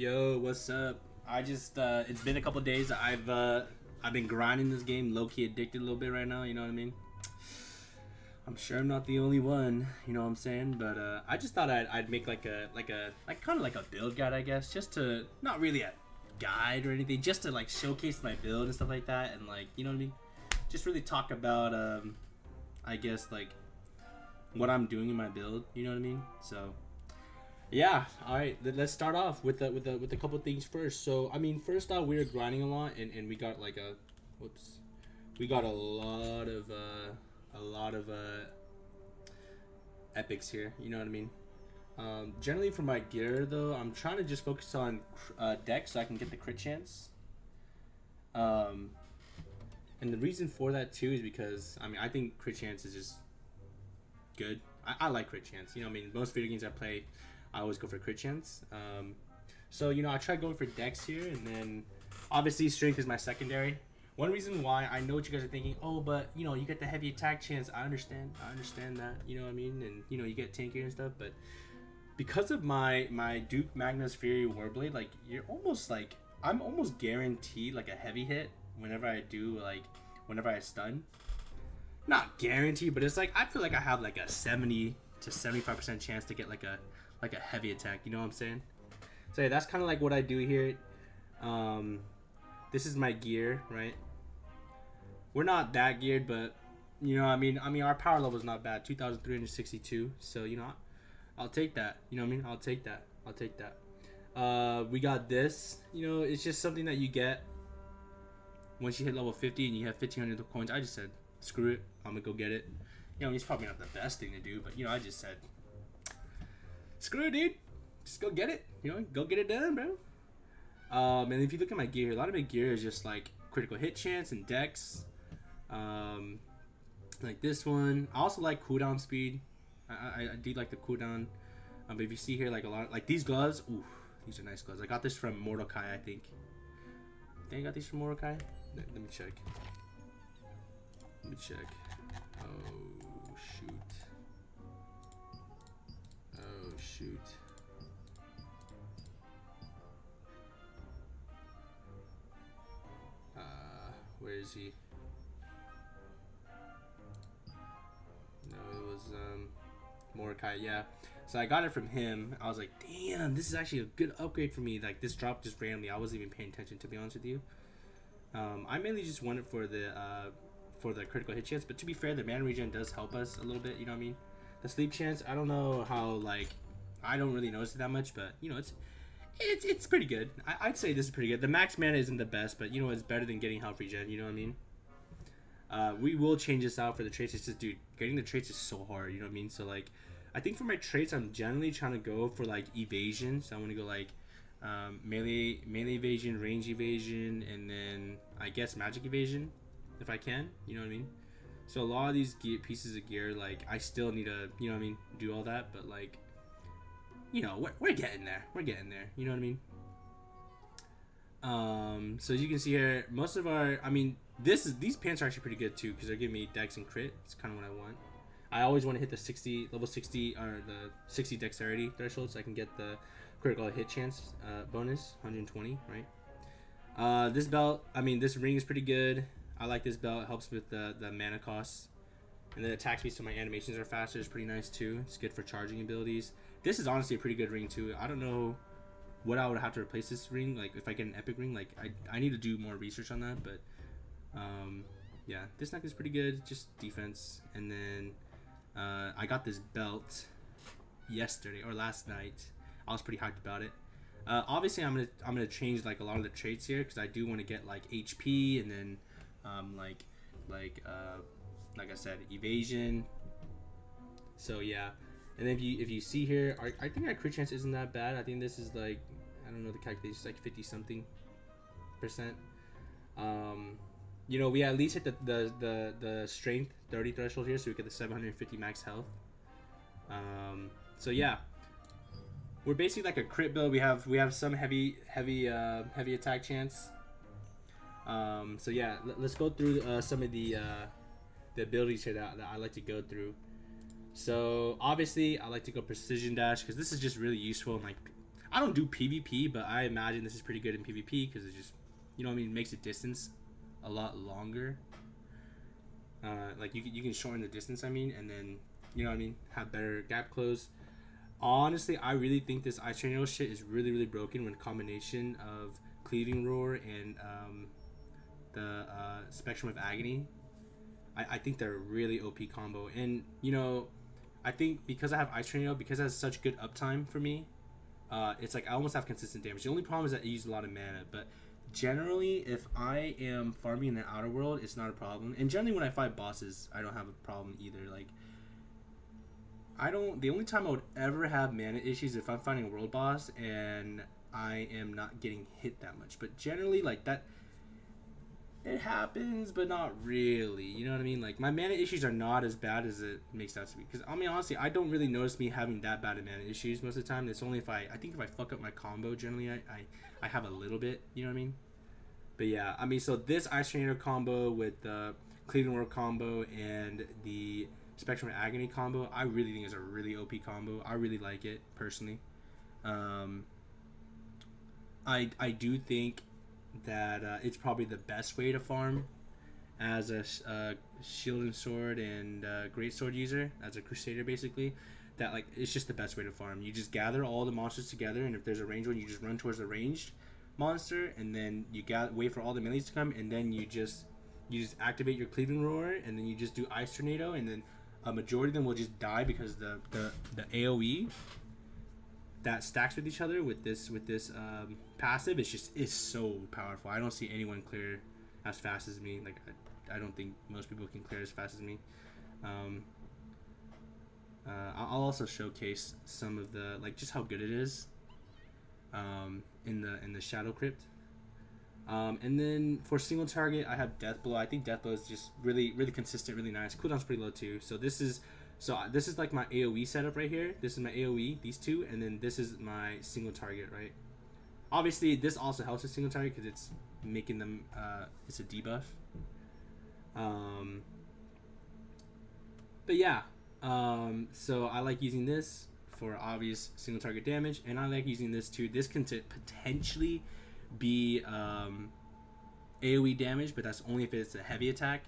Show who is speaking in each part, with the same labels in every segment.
Speaker 1: Yo, what's up? I just it's been a couple days. I've been grinding this game, low key addicted a little bit right now. You know what I mean? I'm sure I'm not the only one. You know what I'm saying? But I just thought I'd make like kind of like a build guide, I guess, just to not really a guide or anything, just to like showcase my build and stuff like that, and like you know what I mean? Just really talk about I guess like what I'm doing in my build. You know what I mean? So. Yeah, all right. Let's start off with a couple things first. So I mean, first off, we were grinding a lot, and we got like we got a lot of epics here. You know what I mean? Generally for my gear though, I'm trying to just focus on deck so I can get the crit chance. And the reason for that too is because I mean I think crit chance is just good. I like crit chance. You know what I mean? Most video games I play, I always go for crit chance. So, you know, I tried going for dex here, and then obviously strength is my secondary. One reason why I know what you guys are thinking, oh, but, you know, you get the heavy attack chance. I understand that, you know what I mean? And, you know, you get tankier and stuff, but because of my Duke Magnus Fury Warblade, like, you're almost like, I'm almost guaranteed, like, a heavy hit whenever I do, like, whenever I stun. Not guaranteed, but it's like, I feel like I have, like, a 70 to 75% chance to get, like a heavy attack, you know what I'm saying? So yeah, that's kind of like what I do here. This is my gear, right? We're not that geared, but you know, I mean our power level is not bad, 2,362. So you know, I'll take that. You know what I mean? I'll take that. We got this. You know, it's just something that you get once you hit level 50 and you have 1,500 coins. I just said, screw it, I'm gonna go get it. You know, it's probably not the best thing to do, but you know, I just said, screw it, dude. Just go get it. You know, go get it done, bro. And if you look at my gear, a lot of my gear is just like critical hit chance and dex. Like this one. I also like cooldown speed. I do like the cooldown. But if you see here, like a lot, like these gloves. Ooh, these are nice gloves. I got this from Mordecai, I think. I got these from Mordecai. Let me check. Oh shoot. Where is he? No, it was Mordecai, yeah. So I got it from him. I was like, damn, this is actually a good upgrade for me. Like this dropped just randomly. I wasn't even paying attention, to be honest with you. I mainly just want it for the critical hit chance, but to be fair, the mana regen does help us a little bit, you know what I mean? The sleep chance, I don't know how, like, I don't really notice it that much, but you know, it's pretty good. I'd say this is pretty good. The max mana isn't the best, but you know, it's better than getting health regen, you know what I mean? We will change this out for the traits. It's just, dude, getting the traits is so hard, you know what I mean? So like, I think for my traits, I'm generally trying to go for like evasion. So I want to go like melee evasion, range evasion, and then I guess magic evasion if I can, you know what I mean? So a lot of these pieces of gear, like I still need to, you know what I mean, do all that, but like, you know, we're getting there. You know what I mean? So as you can see here, most of our, I mean, these pants are actually pretty good too because they're giving me dex and crit. It's kind of what I want. I always want to hit the level 60 or the 60 dexterity threshold so I can get the critical hit chance bonus, 120, right? This belt, I mean, this ring is pretty good. I like this belt. It helps with the mana costs. And then attack speed, so my animations are faster. It's pretty nice too. It's good for charging abilities. This is honestly a pretty good ring too. I don't know what I would have to replace this ring. Like if I get an epic ring, like I need to do more research on that. But yeah, this neck is pretty good. Just defense. And then I got this belt yesterday or last night. I was pretty hyped about it. Obviously, I'm gonna change like a lot of the traits here because I do want to get like HP and then like I said, evasion. So yeah, and then if you see here, I think our crit chance isn't that bad. I think this is like, I don't know the calculation, like 50 something percent. You know, we at least hit the strength 30 threshold here, so we get the 750 max health. So yeah, we're basically like a crit build. We have some heavy attack chance. So yeah, let's go through some of the abilities here that I like to go through. So obviously I like to go precision dash because this is just really useful. And like I don't do PvP, but I imagine this is pretty good in PvP because it just, you know what I mean, makes the distance a lot longer. Like you can shorten the distance, I mean, and then, you know what I mean, have better gap close. Honestly, I really think this Ice Tornado shit is really, really broken when combination of Cleaving Roar and the Spectrum of Agony. I think they're a really OP combo. And, you know, I think because I have Ice Tornado, because it has such good uptime for me, it's like I almost have consistent damage. The only problem is that I use a lot of mana, but generally, if I am farming in the outer world, it's not a problem. And generally, when I fight bosses, I don't have a problem either. Like, the only time I would ever have mana issues if I'm fighting a world boss and I am not getting hit that much. But generally, like that, it happens, but not really. You know what I mean? Like, my mana issues are not as bad as it makes out to be. Because, I mean, honestly, I don't really notice me having that bad of mana issues most of the time. It's only if I think if I fuck up my combo, generally, I have a little bit. You know what I mean? But yeah, I mean, so this Ice Tornado combo with the Cleveland World combo and the Spectrum of Agony combo, I really think is a really OP combo. I really like it, personally. I do think that it's probably the best way to farm as a shield and sword and great sword user, as a crusader basically. That, like, it's just the best way to farm. You just gather all the monsters together, and if there's a ranged one, you just run towards the ranged monster, and then you wait for all the melees to come, and then you just activate your Cleaving Roar, and then you just do Ice Tornado, and then a majority of them will just die because the AoE that stacks with each other with this passive is so powerful. I don't see anyone clear as fast as me. Like, I don't think most people can clear as fast as me. I'll also showcase some of the, like, just how good it is in the Shadow Crypt. And then for single target, I have Death Blow. I think Death Blow is just really, really consistent, really nice. Cooldown's pretty low too. So this is like my AoE setup right here. This is my AoE, these two, and then this is my single target, right? Obviously, this also helps with single target because it's making them, it's a debuff. But yeah, so I like using this for obvious single target damage, and I like using this too. This can potentially be AoE damage, but that's only if it's a heavy attack.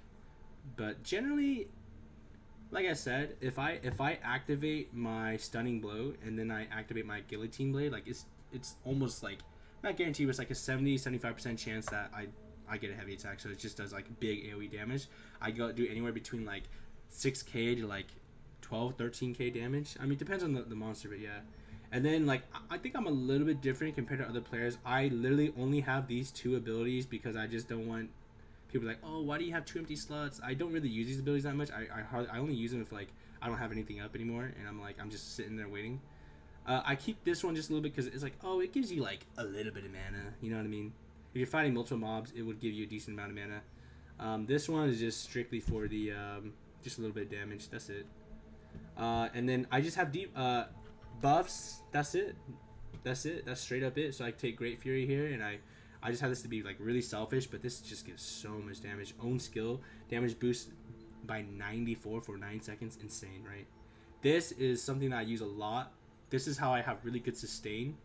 Speaker 1: But generally, like I said, if I activate my Stunning Blow and then I activate my Guillotine Blade, like it's almost like, not guaranteed, but it's like a 70-75% chance that I get a heavy attack. So it just does like big AoE damage. I do anywhere between like 6k to like 12-13k damage. I mean, it depends on the monster, but yeah. And then, like, I think I'm a little bit different compared to other players. I literally only have these two abilities because I just don't want people like, oh, why do you have 2 empty slots? I don't really use these abilities that much. I only use them if, like, I don't have anything up anymore, and I'm just sitting there waiting. I keep this one just a little bit because it's like, oh, it gives you, like, a little bit of mana. You know what I mean? If you're fighting multiple mobs, it would give you a decent amount of mana. This one is just strictly for the, just a little bit of damage. That's it. And then I just have deep, buffs. That's it. That's straight up it. So I take Great Fury here, and I just have this to be like really selfish, but this just gives so much damage. Own skill damage boost by 94 for 9 seconds. Insane, right? This is something that I use a lot. This is how I have really good sustain.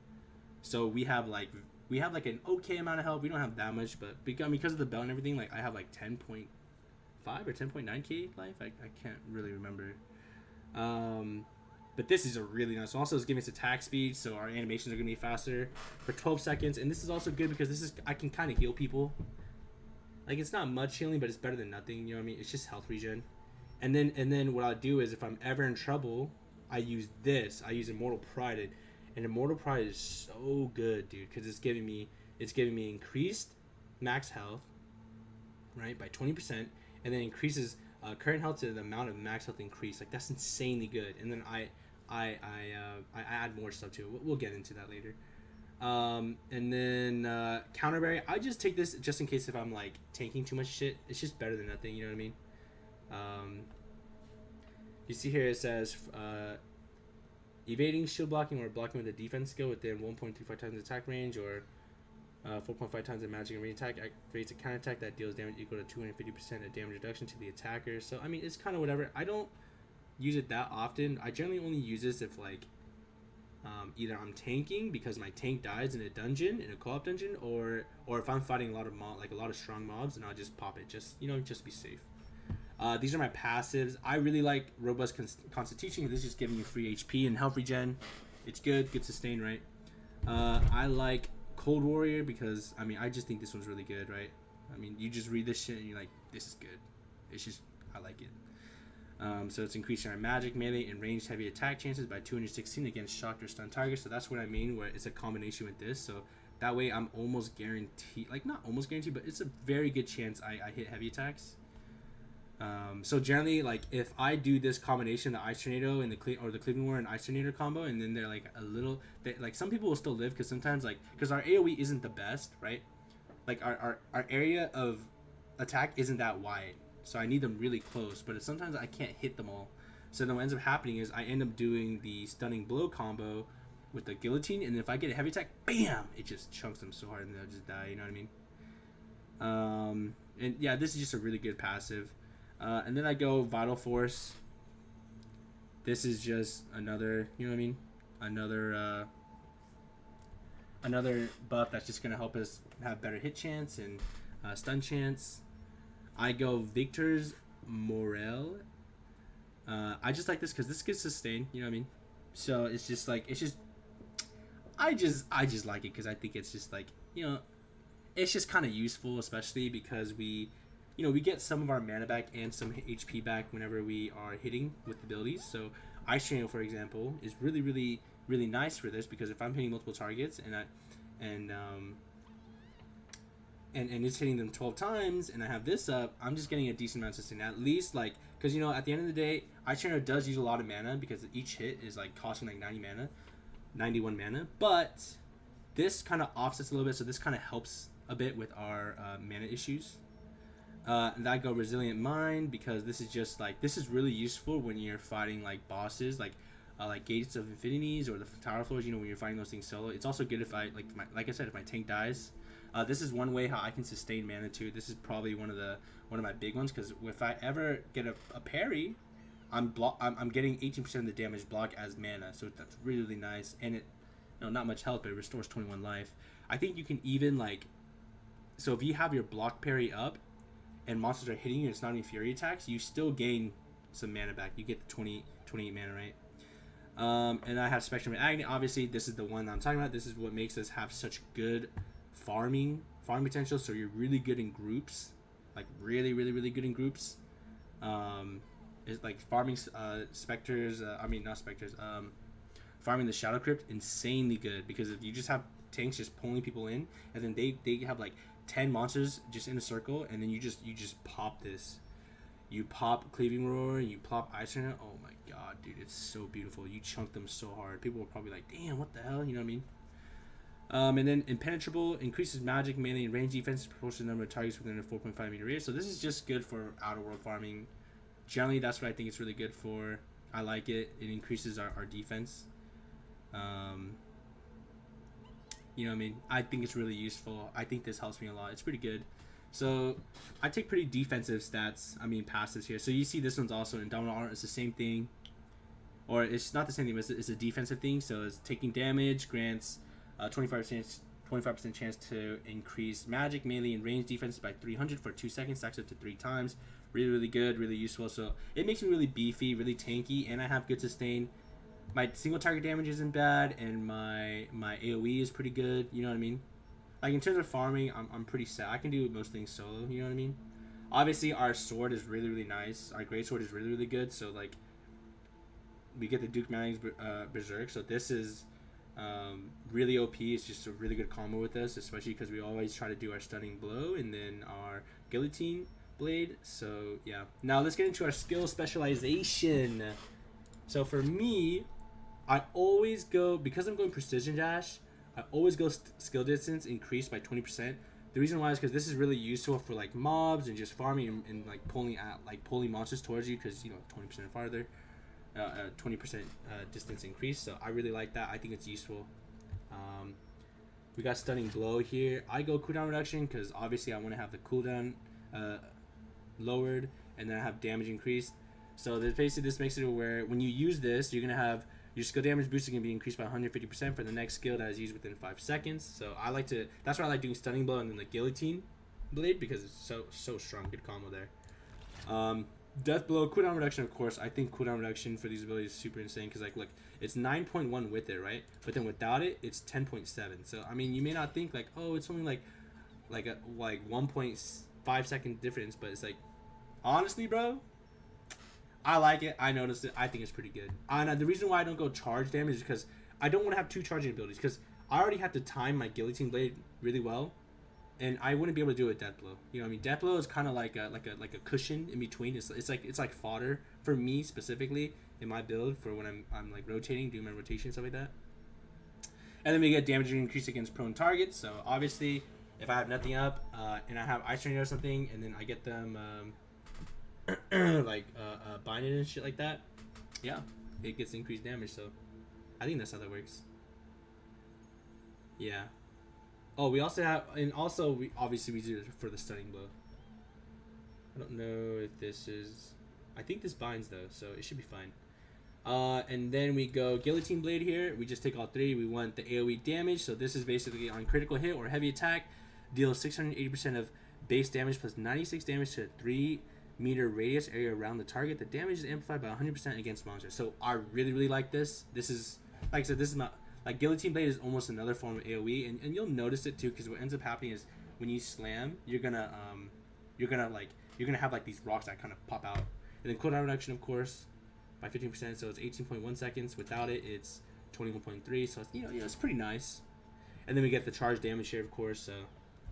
Speaker 1: So we have like an okay amount of health. We don't have that much, but because of the belt and everything, like I have like 10.5 or 10.9k life. I can't really remember. But this is a really nice one. Also, it's giving us attack speed, so our animations are going to be faster for 12 seconds. And this is also good because I can kind of heal people. Like, it's not much healing, but it's better than nothing. You know what I mean? It's just health regen. And then what I'll do is if I'm ever in trouble, I use this. I use Immortal Pride. And Immortal Pride is so good, dude, because it's giving me increased max health, right, by 20%, and then increases current health to the amount of max health increase. Like, that's insanely good. And then I add more stuff to it. We'll get into that later. And then Counterberry, I just take this just in case if I'm like tanking too much shit. It's just better than nothing, you know what I mean? You see here it says evading, shield blocking, or blocking with a defense skill within 1.35 times attack range, or 4.5 times the magic and range attack activates a counter attack that deals damage equal to 250% of damage reduction to the attacker. So I mean, it's kind of whatever. I don't use it that often. I generally only use this if like Either I'm tanking because my tank dies in a dungeon, in a co-op dungeon, or if I'm fighting a lot of strong mobs, and I'll just pop it, just just be safe. These are my passives. I really like Robust Constitution. This is just giving you free HP and health regen. It's good sustain, right? I like Cold Warrior because I just think this one's really good, right? You just read this shit and you're like, this is good. It's just, I like it. So it's increasing our magic, melee, and ranged heavy attack chances by 216 against shocked or stunned targets. So that's what I mean, where it's a combination with this. So that way I'm almost guaranteed, like not almost guaranteed, but it's a very good chance I hit heavy attacks. So generally, like if I do this combination, the Ice Tornado and the Cleveland War and Ice Tornado combo, and then they're like like some people will still live because sometimes because our AoE isn't the best, right? Like our area of attack isn't that wide. So I need them really close, but sometimes I can't hit them all. So then what ends up happening is I end up doing the Stunning Blow combo with the Guillotine, and if I get a heavy attack, bam! It just chunks them so hard and they'll just die, you know what I mean? And yeah, this is just a really good passive. And then I go Vital Force. This is just another, you know what I mean? Another buff that's just going to help us have better hit chance and stun chance. I go Victor's Morale. I just like this because this gets sustained, you know what I mean? So it's just like, I just like it because I think it's just like, it's just kind of useful, especially because we get some of our mana back and some HP back whenever we are hitting with abilities. So Ice Channel, for example, is really, really, really nice for this because if I'm hitting multiple targets and it's hitting them 12 times and I have this up, I'm just getting a decent amount of sustain. At least because at the end of the day, Ice Channel does use a lot of mana because each hit is costing 91 mana. But this kind of offsets a little bit, so this kind of helps a bit with our mana issues. And I go Resilient Mind because this is just this is really useful when you're fighting bosses like Gates of Infinities or the Tower Floors. When you're fighting those things solo. It's also good if I like I said, if my tank dies. This is one way how I can sustain mana too. This is probably one of my big ones because if I ever get a parry, I'm getting 18% of the damage block as mana, so that's really, really nice. And it not much health, but it restores 21 life. I think you can even so if you have your block parry up and monsters are hitting you and it's not any fury attacks, you still gain some mana back. You get the 28 mana, right? And I have Spectrum of Agony. Obviously, this is the one that I'm talking about. This is what makes us have such good farming potential. So you're really good in groups, really, really, really good in groups. It's farming specters. Not specters. Farming the Shadow Crypt, insanely good because if you just have tanks just pulling people in, and then they have 10 monsters just in a circle, and then you just pop this. You pop Cleaving Roar, you pop Ice Tornado. Oh my god, dude, it's so beautiful. You chunk them so hard. People will probably damn, what the hell? You know what I mean? And then Impenetrable increases magic, melee, and range defense proportional to the number of targets within a 4.5 meter radius. So this is just good for outer world farming. Generally, that's what I think it's really good for. I like it. It increases our defense. You know what I mean? I think it's really useful. I think this helps me a lot. It's pretty good. So I take pretty defensive stats, passives here. So you see this one's also in Dominant Art. It's the same thing. Or it's not the same thing, but it's a defensive thing. So it's taking damage, grants 25% chance to increase magic, melee, and range defense by 300 for 2 seconds. Stacks up to 3 times. Really, really good. Really useful. So it makes me really beefy, really tanky, and I have good sustain. My single target damage isn't bad, and my AoE is pretty good. You know what I mean? In terms of farming, I'm pretty set. I can do most things solo. You know what I mean? Obviously, our sword is really, really nice. Our great sword is really, really good. So we get the Duke Manning's Berserk. So this is really OP. It's just a really good combo with us, especially because we always try to do our Stunning Blow and then our Guillotine Blade. So yeah. Now let's get into our skill specialization. So for me, I always go, because I'm going Precision Dash, I always go skill distance increased by 20%. The reason why is because this is really useful for mobs and just farming and pulling monsters towards you because 20% farther, 20% distance increase. So I really like that. I think it's useful. We got Stunning Blow here. I go cooldown reduction because obviously I want to have the cooldown lowered, and then I have damage increased. So basically this makes it where when you use this, you're gonna have Your skill damage booster can be increased by 150% for the next skill that is used within 5 seconds. So I like to, that's why I like doing Stunning Blow and then the Guillotine Blade, because it's so strong. Good combo there. Death Blow, cooldown reduction, of course. I think cooldown reduction for these abilities is super insane, because like, look, it's 9.1 with it, right? But then without it, it's 10.7. So I mean, you may not think like, oh, it's only like 1.5 second difference, but it's like, honestly, bro, I like it. I noticed it. I think it's pretty good. And the reason why I don't go charge damage is because I don't want to have 2 charging abilities, because I already have to time my Guillotine Blade really well, and I wouldn't be able to do it with Death Blow. You know what I mean? Death Blow is kind of like a cushion in between. It's like fodder for me specifically in my build for when I'm like rotating, doing my rotation, stuff like that. And then we get damage increase against prone targets. So obviously, if I have nothing up and I have Ice Tornado or something, and then I get them binded and shit like that, yeah, it gets increased damage. So I think that's how that works. Yeah. Oh, we also have, and also we do it for the Stunning Blow. I don't know if this is, I think this binds though, so it should be fine. And then we go Guillotine Blade here. We just take all 3. We want the AoE damage. So this is basically on critical hit or heavy attack, deals 680% of base damage plus 96 damage to a 3-meter radius area around the target. The damage is amplified by 100% against monsters. So I really like this. This is, like I said, this is not, like Guillotine Blade is almost another form of AoE, and you'll notice it too, because what ends up happening is when you slam, you're gonna have like these rocks that kind of pop out. And then cooldown reduction, of course, by 15%, so it's 18.1 seconds. Without it, it's 21.3. So it's, you know, it's pretty nice. And then we get the charge damage here, of course. So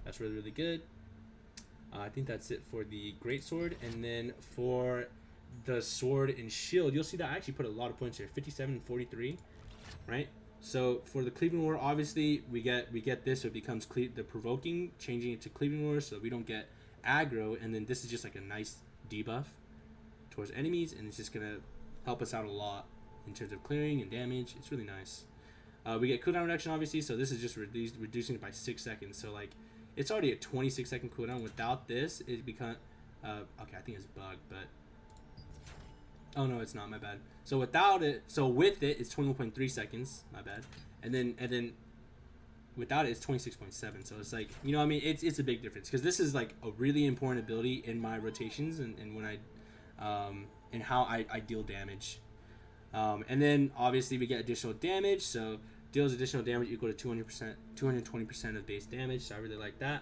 Speaker 1: that's really good. I think that's it for the Greatsword. And then for the Sword and Shield, you'll see that I actually put a lot of points here, 57 and 43, right? So for the Cleaving Roar, obviously we get this, so it becomes the Provoking, changing it to Cleaving Roar, so we don't get aggro. And then this is just like a nice debuff towards enemies, and it's just gonna help us out a lot in terms of clearing and damage. It's really nice. We get cooldown reduction, obviously, so this is just reducing it by 6 seconds. So like, it's already a 26-second cooldown. Without this, it becomes okay, I think it's bugged, but oh no, it's not, my bad. So without it, so with it, it's 21.3 seconds, my bad. And then without it, it's 26.7. So it's like, you know what I mean? It's a big difference, because this is like a really important ability in my rotations and when I and how I deal damage. And then obviously we get additional damage, so deals additional damage equal to 220% of base damage. So I really like that.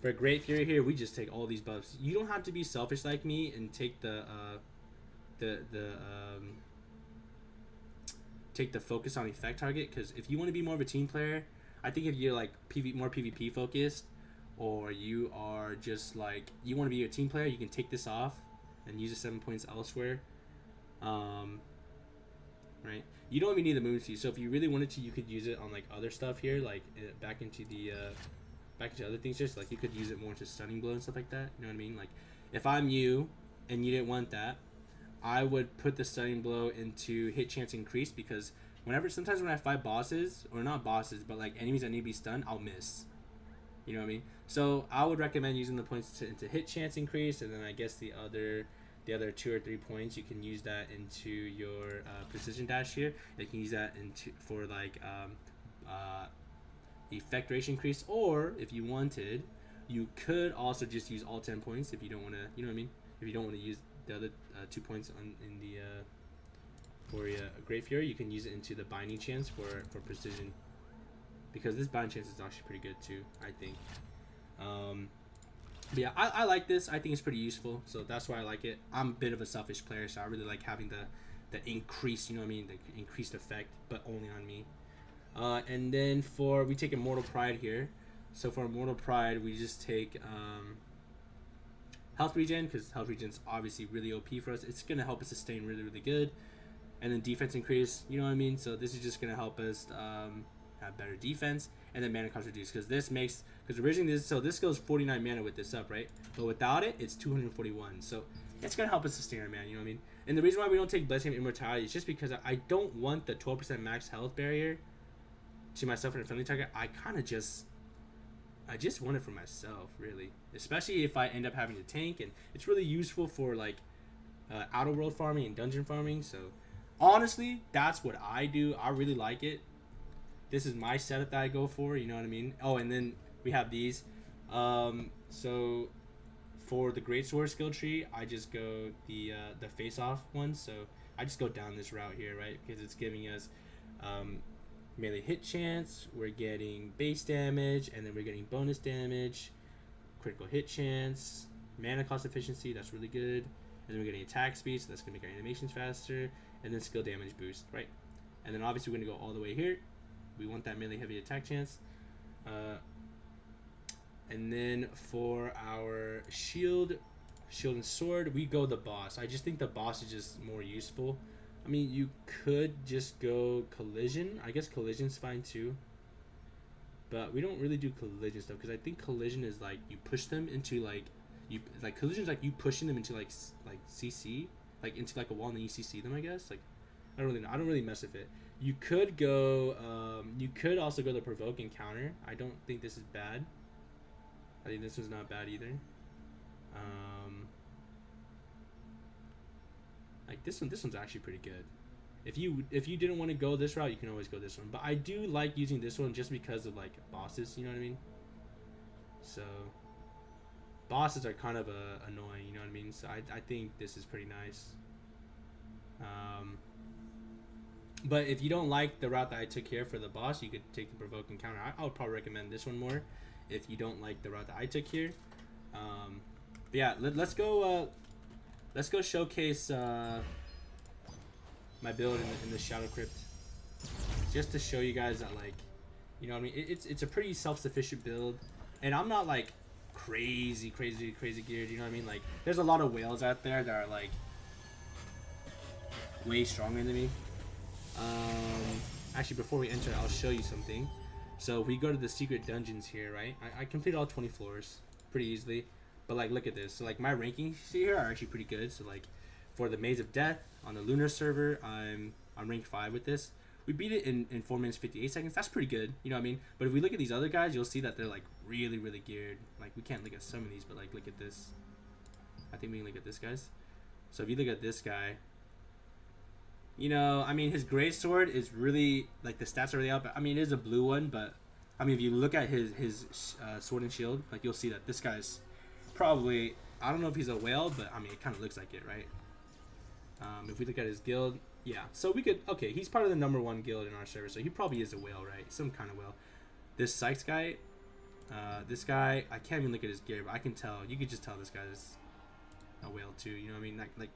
Speaker 1: For Great Fury here, we just take all these buffs. You don't have to be selfish like me and take take the focus on effect target, because if you want to be more of a team player, I think if you're like more PvP focused, or you are just like, you want to be a team player, you can take this off and use the 7 points elsewhere. Right, you don't even need the move speed, so if you really wanted to, you could use it on like other stuff here, like back into other things. Just like, you could use it more to Stunning Blow and stuff like that, you know what I mean? Like, if I'm you and you didn't want that, I would put the Stunning Blow into hit chance increase, because sometimes when I fight bosses, or not bosses, but like enemies that need to be stunned, I'll miss. You know what I mean? So I would recommend using the points into hit chance increase, and then I guess the other 2 or 3 points, you can use that into your precision dash here. You can use that for like effect duration increase, or if you wanted, you could also just use all 10 points if you don't want to. You know what I mean? If you don't want to use the other 2 points in the for Great Fury, you can use it into the binding chance for precision, because this binding chance is actually pretty good too, I think. But yeah, I like this. I think it's pretty useful, so that's why I like it. I'm a bit of a selfish player, so I really like having the increase, you know what I mean, the increased effect, but only on me. And then we take Immortal Pride here. So for Immortal Pride, we just take health regen, because health regen is obviously really OP for us. It's gonna help us sustain really good. And then defense increase, you know what I mean? So this is just gonna help us have better defense. And then mana cost reduced, because originally this goes 49 mana with this up, right? But without it, it's 241. So it's gonna help us sustain our mana, you know what I mean? And the reason why we don't take Blessing of Immortality is just because I don't want the 12% max health barrier to myself and a friendly target. I just want it for myself, really. Especially if I end up having to tank, and it's really useful for like outer world farming and dungeon farming. So Honestly, that's what I do. I really like it. This is my setup that I go for. You know what I mean? Oh, and then we have these. So for the greatsword skill tree, I just go the face-off one. So I just go down this route here, right? Because it's giving us melee hit chance. We're getting base damage, and then we're getting bonus damage, critical hit chance, mana cost efficiency. That's really good. And then we're getting attack speed, so that's gonna make our animations faster, and then skill damage boost, right? And then obviously we're gonna go all the way here. We want that melee heavy attack chance. And then for our shield and sword, we go the boss. I just think the boss is just more useful. I mean, you could just go collision. I guess collision's fine too. But we don't really do collision stuff because I think collision is like you push them into like collision's like you pushing them into like CC, like into like a wall and then you CC them. I guess like I don't really know. I don't really mess with it. You could go. You could also go the provoke and counter. I don't think this is bad. I think this one's not bad either. Like this one's actually pretty good. If you didn't want to go this route, you can always go this one. But I do like using this one just because of like bosses. You know what I mean? So bosses are kind of annoying. You know what I mean? So I think this is pretty nice. But if you don't like the route that I took here for the boss, you could take the provoke and counter. I would probably recommend this one more if you don't like the route that I took here. But yeah, let's go showcase my build in the Shadow Crypt, just to show you guys that, like, you know what I mean, it's a pretty self-sufficient build, and I'm not like crazy geared, you know what I mean? Like, there's a lot of whales out there that are like way stronger than me. Actually, before we enter, I'll show you something. So we go to the secret dungeons here, right? I completed all 20 floors pretty easily, but like, look at this. So like my rankings here are actually pretty good. So like for the Maze of Death on the Lunar server, I'm ranked 5 with this. We beat it in 4 minutes 58 seconds. That's pretty good, you know what I mean? But if we look at these other guys, you'll see that they're like really geared. Like, we can't look at some of these, but like, look at this. I think we can look at this, guys. So if you look at this guy, you know, I mean, his greatsword is really, like, the stats are really up. I mean, it is a blue one, but I mean, if you look at his sword and shield, like, you'll see that this guy's probably, I don't know if he's a whale, but I mean, it kind of looks like it, right? If we look at his guild, yeah, so we could, okay, he's part of the #1 guild in our server, so he probably is a whale, right? Some kind of whale. This Sykes guy, this guy, I can't even look at his gear, but I can tell, you could just tell this guy's a whale too, you know what I mean? Like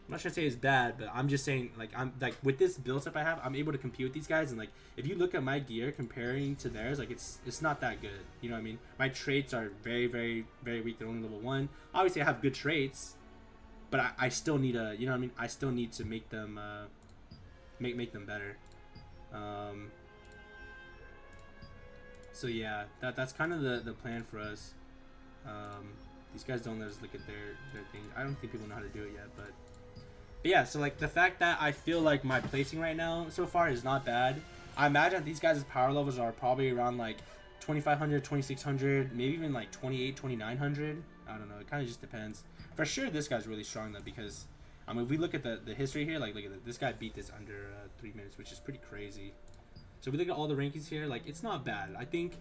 Speaker 1: I'm not trying to say it's bad, but I'm just saying, like, I'm like, with this build up I have, I'm able to compete with these guys, and like, if you look at my gear comparing to theirs, like, it's not that good, you know what I mean? My traits are very weak. They're only level 1. Obviously I have good traits, but I still need a, you know what I mean, I still need to make them make them better. So yeah, that's kind of the plan for us. These guys don't let us look at their things. I don't think people know how to do it yet, but yeah, so like, the fact that I feel like my placing right now so far is not bad. I imagine these guys' power levels are probably around like 2500, 2600, maybe even like 28, 2900. I don't know, it kind of just depends. For sure this guy's really strong though, because I mean, if we look at the history here, like, look at this guy beat this under 3 minutes, which is pretty crazy. So if we look at all the rankings here, like, it's not bad. I think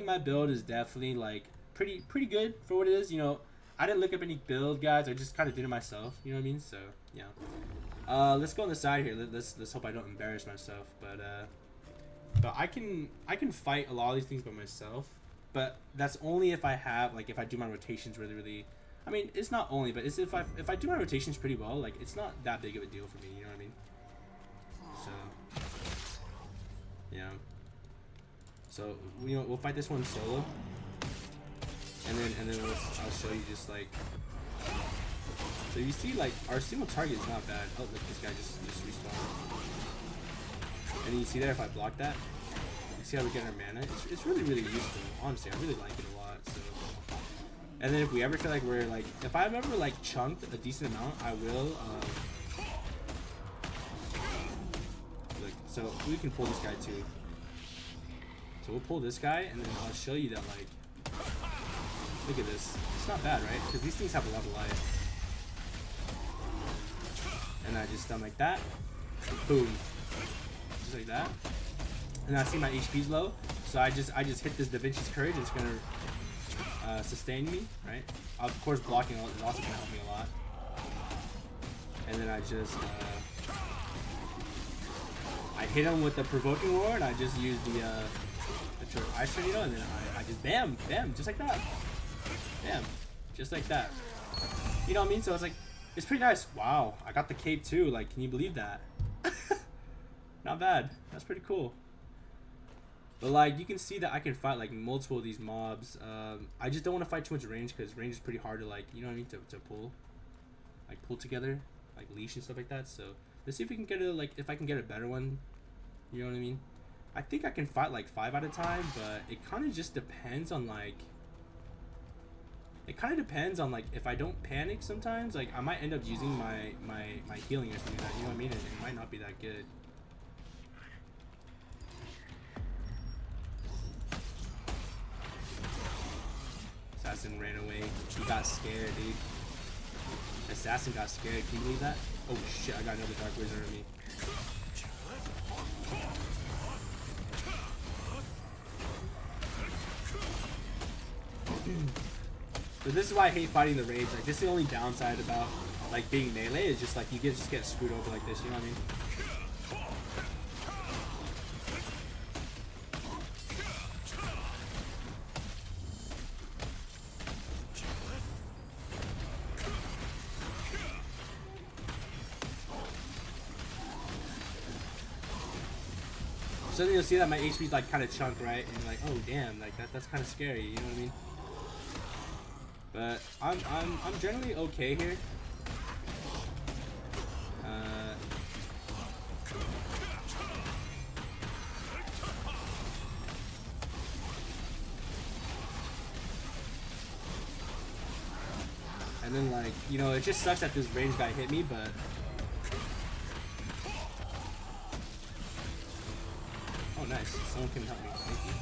Speaker 1: my build is definitely like pretty good for what it is. You know, I didn't look up any build guides. I just kind of did it myself. You know what I mean? So yeah. Let's go on the side here. Let's hope I don't embarrass myself. But I can fight a lot of these things by myself. But that's only if I have, like, if I do my rotations really. I mean, it's not only, but it's if I do my rotations pretty well. Like, it's not that big of a deal for me. You know what I mean? So yeah. So, you know, we'll fight this one solo. And then I'll show you just like, so you see, like, our single target is not bad. Oh, look, this guy just respawned. And you see there, if I block that, you see how we get our mana? It's really useful. Honestly, I really like it a lot. So, and then if we ever feel like we're like, if I've ever like chunked a decent amount, I will. Look, so we can pull this guy too. So we'll pull this guy, and then I'll show you that, like, look at this. It's not bad, right? Because these things have a lot of life. And I just stun like that. boom, just like that. And I see my HP's low, so I just hit this Da Vinci's Courage. It's gonna sustain me, right? Of course, blocking is also gonna help me a lot. And then I just I hit him with the Provoking Roar, and I just use the Ice Tornado, and then I just bam, just like that. Bam, just like that. You know what I mean? So it's like, it's pretty nice. Wow, I got the cape too. Like, can you believe that? Not bad. That's pretty cool. But like, you can see that I can fight like multiple of these mobs. I just don't want to fight too much range, because range is pretty hard to, like, you know what I mean, to pull, like, pull together, like leash and stuff like that. So let's see if we can get a, like, if I can get a better one. You know what I mean? I think I can fight like 5 at a time, but it kind of just depends on, like, if I don't panic sometimes, like, I might end up using my healing or something like that, you know what I mean? And it might not be that good. Assassin ran away. He got scared, dude. Assassin got scared. Can you believe that? Oh shit, I got another Dark Wizard on me. But this is why I hate fighting the rage. Like, this is the only downside about, like, being melee, is just like you just get screwed over like this, you know what I mean? So then you'll see that my HP's like kind of chunk, right? And you're like, oh damn, like that's kind of scary, you know what I mean? But I'm generally okay here. And then, like, you know, it just sucks that this range guy hit me, but oh nice, someone came and helped me. Thank you.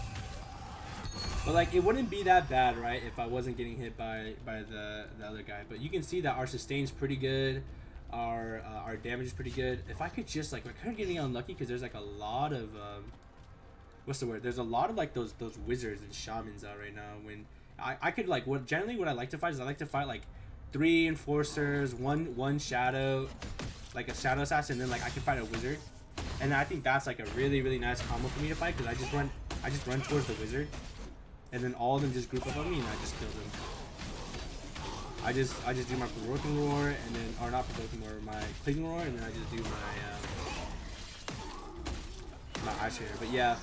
Speaker 1: But like, it wouldn't be that bad, right, if I wasn't getting hit by the other guy. But you can see that our sustain's pretty good, our damage is pretty good. If I could just, like, we're kind of getting unlucky because there's like a lot of what's the word? There's a lot of like those wizards and shamans out right now. When I could, like, what I like to fight is I like to fight like 3 enforcers, one shadow, like a shadow assassin, and then like I can fight a wizard. And I think that's like a really nice combo for me to fight, because I just run towards the wizard, and then all of them just group up on me and I just kill them. I just do my Provoking Roar, and then, or not Provoking Roar, my Cleaving Roar, and then I just do my Ice Shader. But yeah,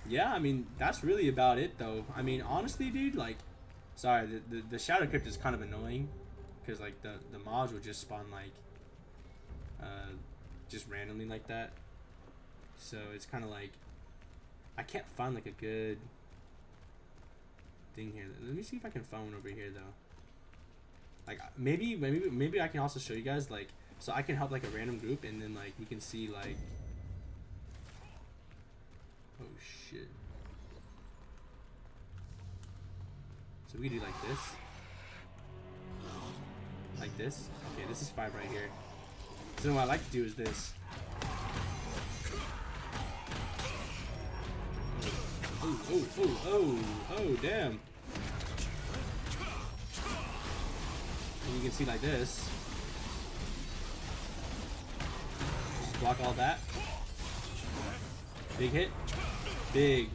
Speaker 1: yeah, I mean, that's really about it though. I mean, honestly, dude, like, sorry, the Shadow Crypt is kind of annoying, because like the mobs would just spawn like just randomly like that. So it's kind of like, I can't find like a good thing here. Let me see if I can find one over here though. Like, maybe I can also show you guys, like, so I can help like a random group, and then like you can see like, oh shit. So we can do like this. Like this. Okay, this is 5 right here. So then what I like to do is this. Oh, damn. And you can see like this. Just block all that. Big hit. Big.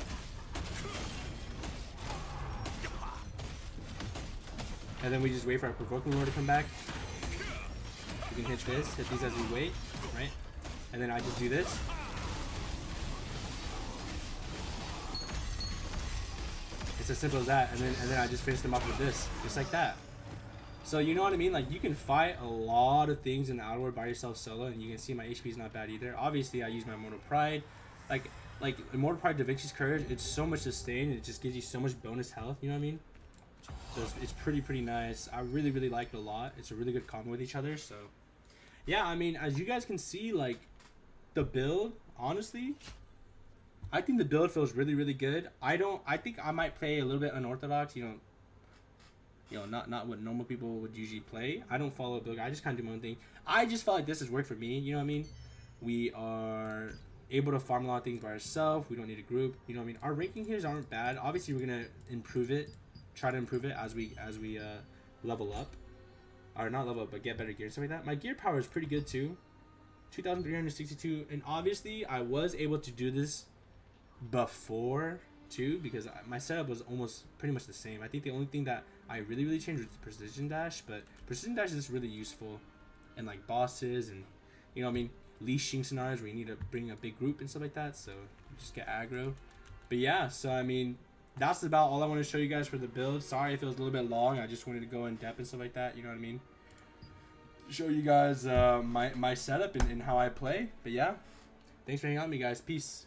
Speaker 1: And then we just wait for our Provoking Roar to come back. We can hit this, hit these as we wait, right? And then I just do this. It's as simple as that. And then I just finish them off with this, just like that. So you know what I mean? Like, you can fight a lot of things in the Outer World by yourself solo, and you can see my HP is not bad either. Obviously, I use my Immortal Pride. Like Immortal Pride, Da Vinci's Courage, it's so much sustain, and it just gives you so much bonus health, you know what I mean? So it's pretty nice. I really like it a lot. It's a really good combo with each other. So yeah, I mean, as you guys can see, like, the build, honestly, I think the build feels really good. I think I might play a little bit unorthodox, you know, you know, not what normal people would usually play. I don't follow a build guide. I just kind of do my own thing. I just felt like this has worked for me. You know what I mean? We are able to farm a lot of things by ourselves. We don't need a group. You know what I mean? Our ranking here aren't bad. Obviously, we're gonna improve it. Try to improve it as we level up, or not level up, but get better gear and stuff like that. My gear power is pretty good too, 2,362, and obviously I was able to do this before too because my setup was almost pretty much the same. I think the only thing that I really changed was the precision dash, but precision dash is really useful in like bosses and, you know what I mean, leashing scenarios where you need to bring a big group and stuff like that, so you just get aggro. But yeah, so I mean, that's about all I want to show you guys for the build. Sorry if it was a little bit long. I just wanted to go in depth and stuff like that. You know what I mean? Show you guys my setup and how I play. But yeah, thanks for hanging out with me, guys. Peace.